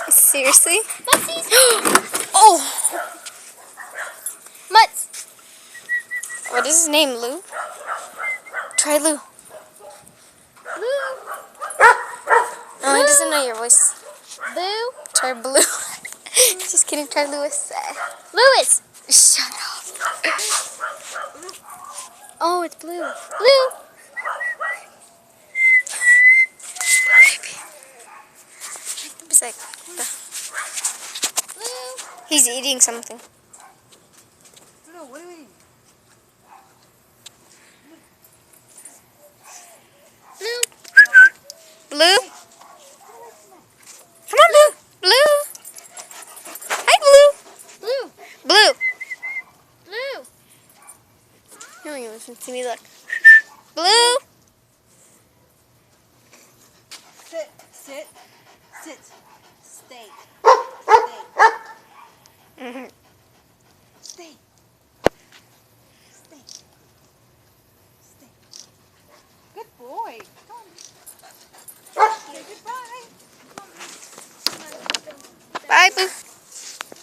Seriously? Mutsies! Oh! Mutts! What is his name, Lou? Try Lou. Lou! Oh, he doesn't know your voice. Lou! Try Blue. Just kidding, try Louis. Louis! Shut up. Oh, it's Blue. Blue! He's like, Blue! he's eating something. Blue, what are you eating? Blue! Blue? Come on, Blue. Blue. Hi, Blue. Blue! Blue. Blue! No, you listen to me. Look. Blue. Sit, sit, sit. Stay. Stay. Mm-hmm. Stay. Stay. Stay. Good boy. Come on. Say goodbye. Bye, Blue.